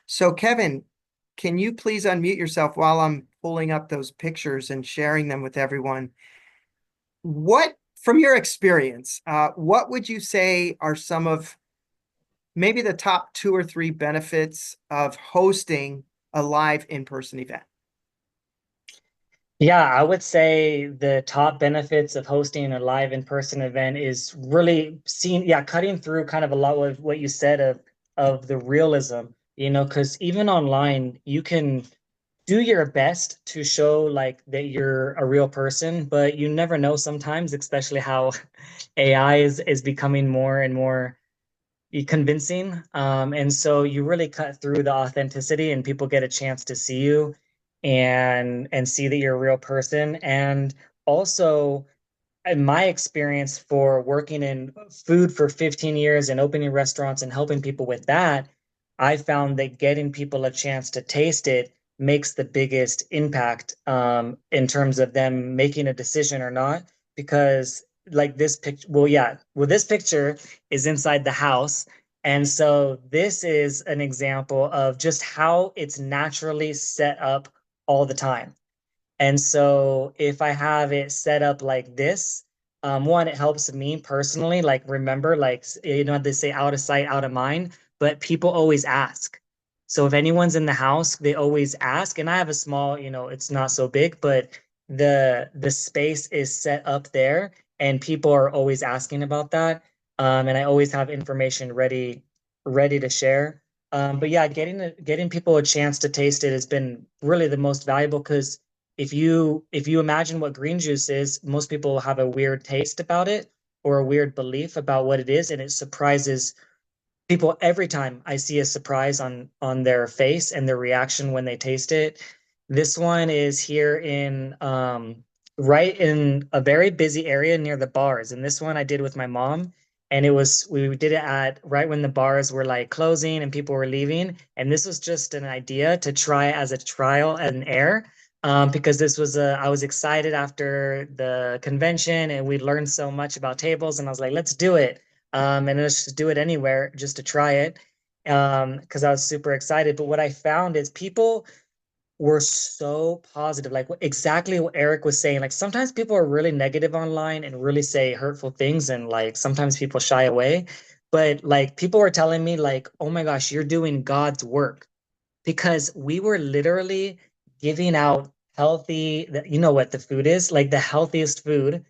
So Kevin, can you please unmute yourself while I'm pulling up those pictures and sharing them with everyone? What, from your experience, what would you say are some of maybe the top two or three benefits of hosting a live in-person event? Yeah, I would say the top benefits of hosting a live in-person event is really seeing, yeah, cutting through kind of a lot of what you said of the realism, because even online you can do your best to show like that you're a real person, but you never know sometimes, especially how AI is becoming more and more convincing. And so you really cut through the authenticity and people get a chance to see you and see that you're a real person. And also, in my experience for working in food for 15 years and opening restaurants and helping people with that, I found that getting people a chance to taste it makes the biggest impact in terms of them making a decision or not. Because like this picture, this picture is inside the house. And so this is an example of just how it's naturally set up all the time. And so if I have it set up like this, one, it helps me personally, like remember, like, they say out of sight, out of mind, but people always ask. So if anyone's in the house, they always ask. And I have a small, it's not so big, but the space is set up there and people are always asking about that. And I always have information ready to share. But yeah, getting people a chance to taste it has been really the most valuable because if you imagine what green juice is, most people have a weird taste about it or a weird belief about what it is, and it surprises people every time. I see a surprise on their face and their reaction when they taste it. This one is here in right in a very busy area near the bars, and this one I did with my mom. And we did it at right when the bars were like closing and people were leaving. And this was just an idea to try as a trial and error. Because I was excited after the convention and we learned so much about tables, and I was like, let's do it. And let's just do it anywhere just to try it. Because I was super excited. But what I found is people were so positive, like exactly what Eric was saying. Like sometimes people are really negative online and really say hurtful things, and like sometimes people shy away. But like people were telling me, like, oh my gosh, you're doing God's work because we were literally giving out healthy, you know what the food is, like the healthiest food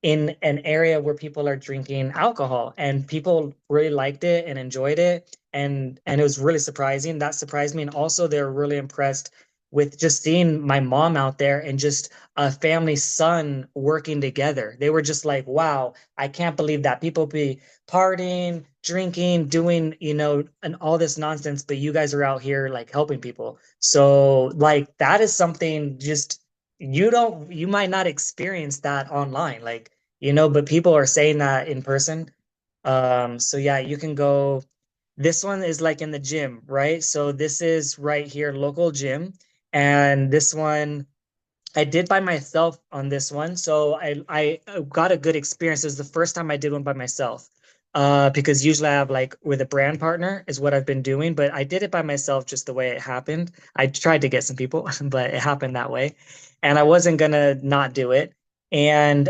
in an area where people are drinking alcohol, and people really liked it and enjoyed it, and it was really surprising. That surprised me. And also they were really impressed with just seeing my mom out there and just a family son working together. They were just like, wow, I can't believe that people be partying, drinking, doing, and all this nonsense, but you guys are out here like helping people. So like that is something just you might not experience that online, like, but people are saying that in person. So yeah, you can go. This one is like in the gym, right? So this is right here, local gym. And this one I did by myself on this one. So I got a good experience. It was the first time I did one by myself. Because usually I have like with a brand partner is what I've been doing, but I did it by myself just the way it happened. I tried to get some people, but it happened that way. And I wasn't gonna not do it. And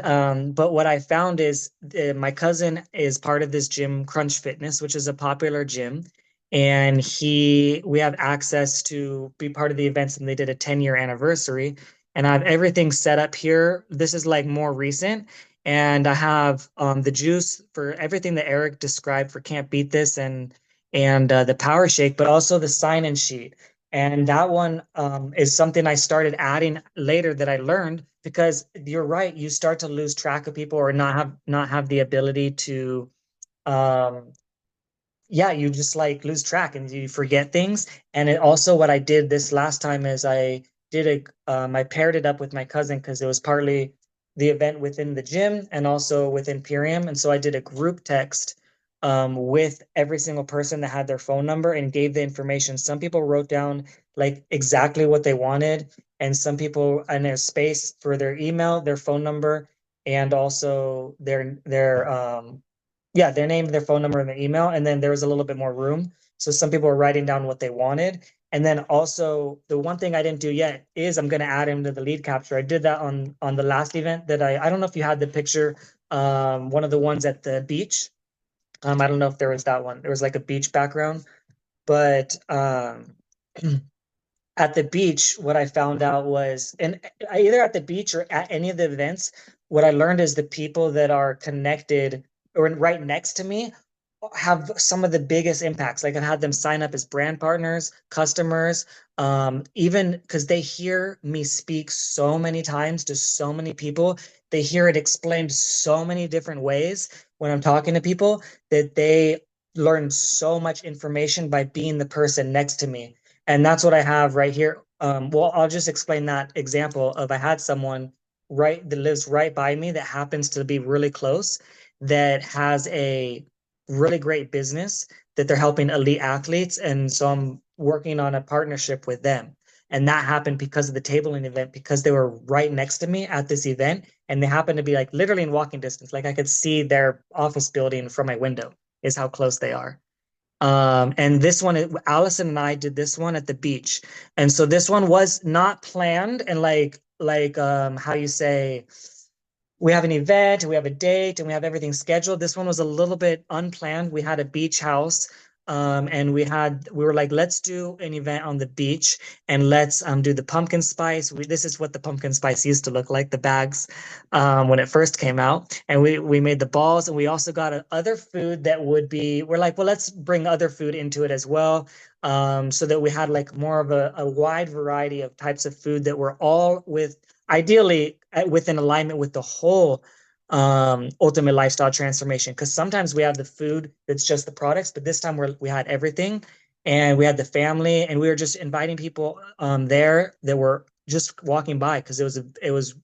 but what I found is my cousin is part of this gym, Crunch Fitness, which is a popular gym. And we have access to be part of the events, and they did a 10-year anniversary, and I have everything set up here. This is like more recent. And I have the juice for everything that Eric described for Can't Beat This, and the Power Shake, but also the sign-in sheet. And that one is something I started adding later that I learned, because you're right, you start to lose track of people or not have the ability to um, yeah, you just like lose track and you forget things. And it also, what I did this last time is I paired it up with my cousin because it was partly the event within the gym and also with Imperium. And so I did a group text with every single person that had their phone number and gave the information. Some people wrote down like exactly what they wanted, and some people in their space for their email, their phone number, and also their name, their phone number, and their email, and then there was a little bit more room. So some people were writing down what they wanted. And then also the one thing I didn't do yet is I'm going to add him to the lead capture. I did that on the last event that I don't know if you had the picture, one of the ones at the beach. I don't know if there was that one. There was like a beach background, but at the beach, what I found out was, and either at the beach or at any of the events, what I learned is the people that are connected or right next to me have some of the biggest impacts. Like I've had them sign up as brand partners, customers, even because they hear me speak so many times to so many people. They hear it explained so many different ways when I'm talking to people that they learn so much information by being the person next to me. And that's what I have right here. Well, I'll just explain that example of I had someone right that lives right by me that happens to be really close that has a really great business that they're helping elite athletes. And so I'm working on a partnership with them. And that happened because of the tabling event, because they were right next to me at this event. And they happened to be like literally in walking distance. Like I could see their office building from my window, is how close they are. And this one, Allison and I did this one at the beach. And so this one was not planned and how you say, we have an event, we have a date, and we have everything scheduled. This one was a little bit unplanned. We had a beach house, and we were like, let's do an event on the beach and let's do the pumpkin spice. This is what the pumpkin spice used to look like, the bags, when it first came out. And we made the balls, and we also got other food that would be. We're like, well, let's bring other food into it as well. So that we had like more of a wide variety of types of food that were all with ideally within alignment with the whole ultimate lifestyle transformation. Because sometimes we have the food that's just the products, but this time we had everything, and we had the family, and we were just inviting people there that were just walking by because it was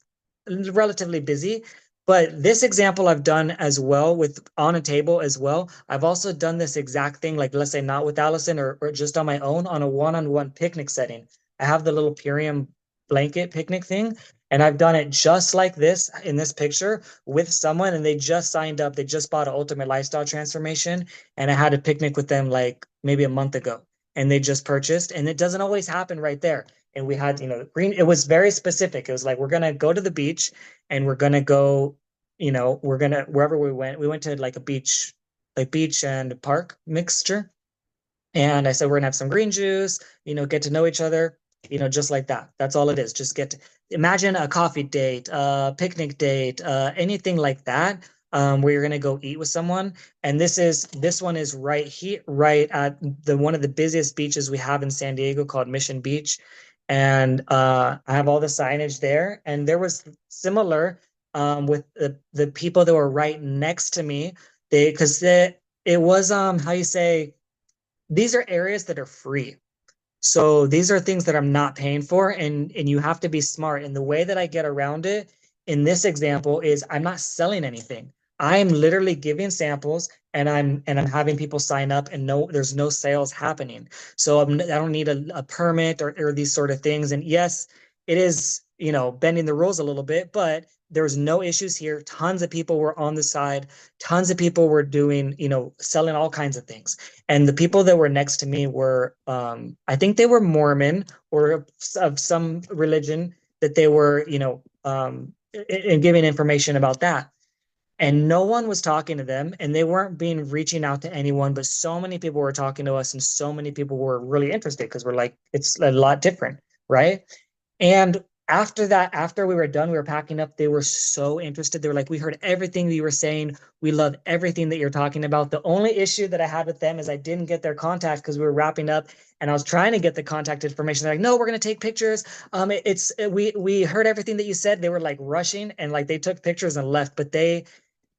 relatively busy. But this example I've done as well with on a table as well. I've also done this exact thing, like let's say not with Allison or just on my own on a one-on-one picnic setting. I have the little Purium blanket picnic thing, and I've done it just like this in this picture with someone, and they just signed up. They just bought an ultimate lifestyle transformation, and I had a picnic with them like maybe a month ago, and they just purchased. And it doesn't always happen right there. And we had, green, it was very specific. It was like, we're going to go to the beach and we're going to go, wherever we went to like a beach, like beach and park mixture. And I said, we're gonna have some green juice, get to know each other, just like that. That's all it is. Just imagine a coffee date, a picnic date, anything like that, where you're gonna go eat with someone. And this one is right here, right at one of the busiest beaches we have in San Diego called Mission Beach. And I have all the signage there. And there was similar with the people that were right next to me. Because it was how you say, these are areas that are free. So these are things that I'm not paying for, and you have to be smart. And the way that I get around it in this example is I'm not selling anything. I am literally giving samples, and I'm having people sign up, and there's no sales happening. So I don't need a permit or these sort of things. And yes, it is, bending the rules a little bit, but there's no issues here. Tons of people were on the side. Tons of people were doing, selling all kinds of things. And the people that were next to me were, I think they were Mormon or of some religion that they were, and giving information about that. And no one was talking to them, and they weren't being reaching out to anyone, but so many people were talking to us, and so many people were really interested because we're like, it's a lot different, right? And after that, after we were done, we were packing up. They were so interested. They were like, we heard everything that you were saying. We love everything that you're talking about. The only issue that I had with them is I didn't get their contact because we were wrapping up, and I was trying to get the contact information. They're like, no, we're going to take pictures. We heard everything that you said. They were like rushing, and like they took pictures and left. But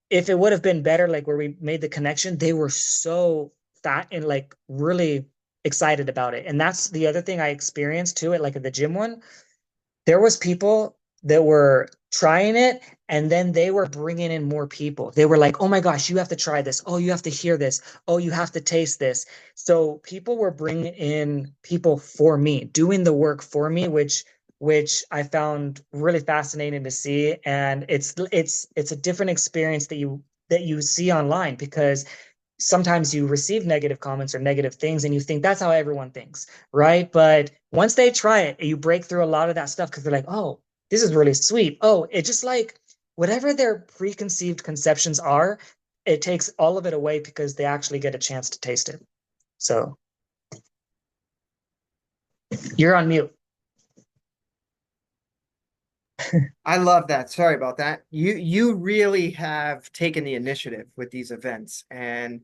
if it would have been better, like where we made the connection, they were so fat and like really excited about it. And that's the other thing I experienced too, at like at the gym one. There was people that were trying it, and then they were bringing in more people. They were like, oh my gosh, you have to try this. Oh, you have to hear this. Oh, you have to taste this. So people were bringing in people for me, doing the work for me, which I found really fascinating to see. And it's a different experience that you see online, because sometimes you receive negative comments or negative things and you think that's how everyone thinks, right? But once they try it, you break through a lot of that stuff because they're like, oh, this is really sweet. Oh, it just like whatever their preconceived conceptions are, it takes all of it away because they actually get a chance to taste it. So you're on mute. I love that. Sorry about that. You really have taken the initiative with these events and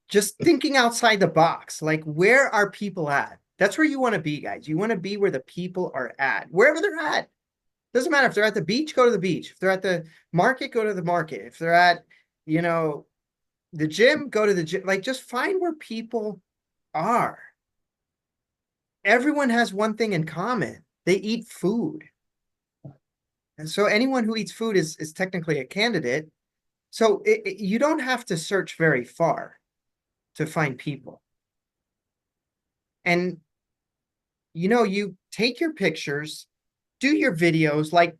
just thinking outside the box. Like, where are people at? That's where you want to be, guys. You want to be where the people are at, wherever they're at. Doesn't matter if they're at the beach, go to the beach. If they're at the market, go to the market. If they're at, you know, the gym, go to the gym. Like, just find where people are. Everyone has one thing in common. They eat food. And so anyone who eats food is technically a candidate. So you don't have to search very far to find people. And you take your pictures, do your videos like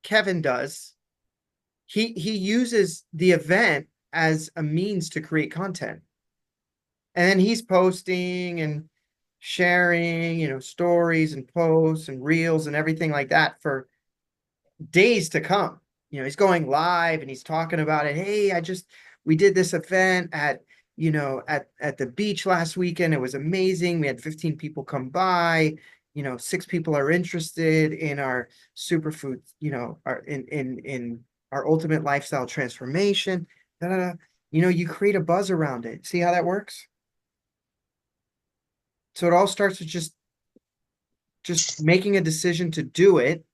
Kevin does. He uses the event as a means to create content. And then he's posting and sharing, stories and posts and reels and everything like that for days to come. He's going live and he's talking about it. Hey, we did this event at the beach last weekend. It was amazing. We had 15 people come by. 6 people are interested in our superfood, our in our ultimate lifestyle transformation. Da, da, da. You create a buzz around it. See how that works? So it all starts with just making a decision to do it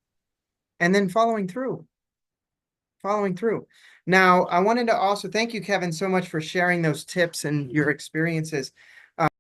and then following through. Now, I wanted to also thank you, Kevin, so much for sharing those tips and your experiences.